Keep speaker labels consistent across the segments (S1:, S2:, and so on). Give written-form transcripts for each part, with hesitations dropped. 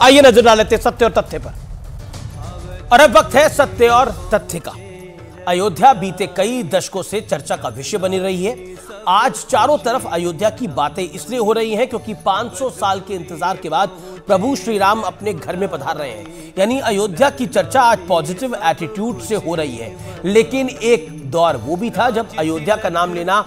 S1: आइए नजर डाल लेते सत्य और तथ्य पर। और अब वक्त है सत्य और तथ्य का। अयोध्या बीते कई दशकों से चर्चा का विषय बनी रही है। आज चारों तरफ अयोध्या की बातें इसलिए हो रही हैं क्योंकि 500 साल के इंतजार के बाद प्रभु श्री राम अपने घर में पधार रहे हैं। यानी अयोध्या की चर्चा आज पॉजिटिव एटीट्यूड से हो रही है। लेकिन एक दौर वो भी था जब अयोध्या का नाम लेना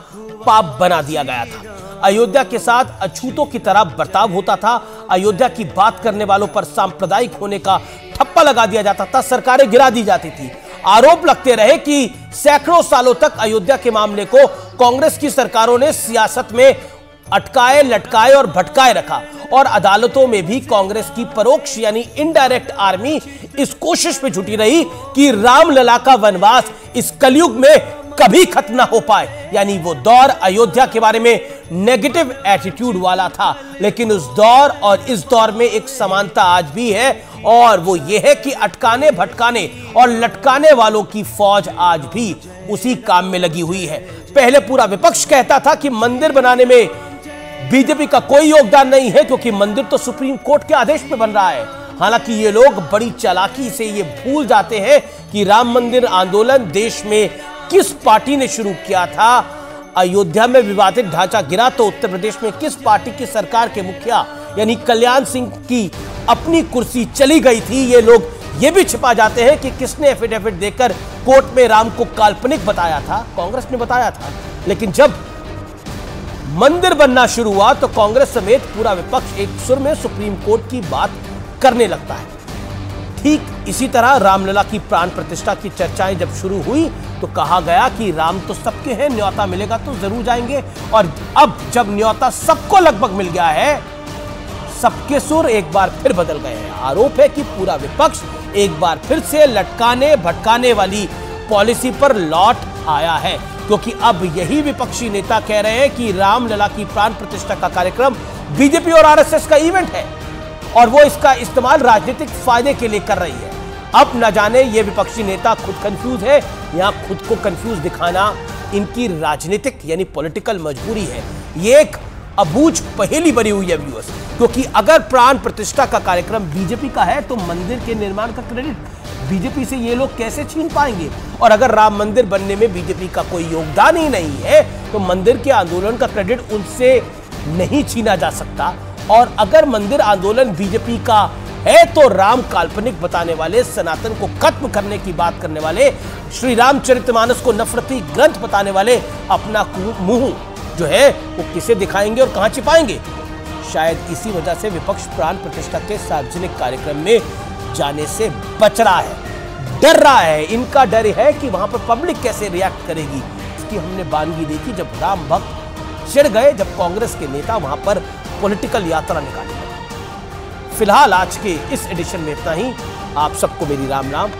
S1: पाप बना दिया गया था। अयोध्या के साथ अछूतों की तरह बर्ताव होता था। अयोध्या की बात करने वालों पर सांप्रदायिक होने का ठप्पा लगा दिया जाता था। सरकारें गिरा दी जाती थी। आरोप लगते रहे कि सैकड़ों सालों तक अयोध्या के मामले को कांग्रेस की सरकारों ने सियासत में अटकाए, लटकाए और भटकाए रखा। और अदालतों में भी कांग्रेस की परोक्ष यानी इनडायरेक्ट आर्मी इस कोशिश में जुटी रही कि रामलला का वनवास इस कलयुग में कभी खत्म ना हो पाए। यानी वो दौर अयोध्या के बारे में नेगेटिव एटीट्यूड वाला था। लेकिन उस दौर और इस दौर में एक समानता आज भी है, और वो ये है कि अटकाने, भटकाने और लटकाने वालों की फौज आज भी उसी काम में लगी हुई है। पहले पूरा विपक्ष कहता था कि मंदिर बनाने में बीजेपी का कोई योगदान नहीं है क्योंकि मंदिर तो सुप्रीम कोर्ट के आदेश पे बन रहा है। हालांकि ये लोग बड़ी चालाकी से ये भूल जाते हैं कि राम मंदिर आंदोलन देश में किस पार्टी ने शुरू किया था। अयोध्या में विवादित ढांचा गिरा तो उत्तर प्रदेश में किस पार्टी की सरकार के मुखिया यानी कल्याण सिंह की अपनी कुर्सी चली गई थी। ये लोग ये भी छिपा जाते हैं कि किसने एफिडेविट देकर कोर्ट में राम को काल्पनिक बताया था। कांग्रेस ने बताया था। लेकिन जब मंदिर बनना शुरू हुआ तो कांग्रेस समेत पूरा विपक्ष एक सुर में सुप्रीम कोर्ट की बात करने लगता है। ठीक इसी तरह रामलला की प्राण प्रतिष्ठा की चर्चाएं जब शुरू हुई तो कहा गया कि राम तो सबके हैं, न्योता मिलेगा तो जरूर जाएंगे। और अब जब न्योता सबको लगभग मिल गया है, सबके सुर एक बार फिर बदल गए हैं। आरोप है कि पूरा विपक्ष एक बार फिर से लटकाने भटकाने वाली पॉलिसी पर लौट आया है, क्योंकि अब यही विपक्षी नेता कह रहे हैं कि रामलला की प्राण प्रतिष्ठा का कार्यक्रम बीजेपी और आरएसएस का इवेंट है और वो इसका इस्तेमाल राजनीतिक फायदे के लिए कर रही है। अब न जाने ये विपक्षी नेता खुद कंफ्यूज है या खुद को कंफ्यूज दिखाना इनकी राजनीतिक यानी पॉलिटिकल मजबूरी है। ये एक अबूझ पहेली बनी हुई है व्यूअर्स, क्योंकि अगर प्राण प्रतिष्ठा का कार्यक्रम बीजेपी का है तो मंदिर के निर्माण का क्रेडिट बीजेपी से ये लोग कैसे छीन पाएंगे। और अगर राम मंदिर बनने में बीजेपी का कोई योगदान ही नहीं है तो मंदिर के आंदोलन का क्रेडिट उनसे नहीं छीना जा सकता। और अगर मंदिर आंदोलन बीजेपी का है तो राम काल्पनिक बताने वाले, सनातन को खत्म करने की बात करने वाले, श्री रामचरितमानस को नफरती ग्रंथ बताने वाले अपना मुंह जो है वो किसे दिखाएंगे और कहां छिपाएंगे। शायद इसी वजह से विपक्ष प्राण प्रतिष्ठा के सार्वजनिक कार्यक्रम में जाने से बच रहा है, डर रहा है। इनका डर है कि वहां पर पब्लिक कैसे रिएक्ट करेगी। इसकी हमने बानगी देखी जब राम भक्त चिढ़ गए, जब कांग्रेस के नेता वहां पर पॉलिटिकल यात्रा निकाली। फिलहाल आज के इस एडिशन में इतना ही। आप सबको मेरी राम राम।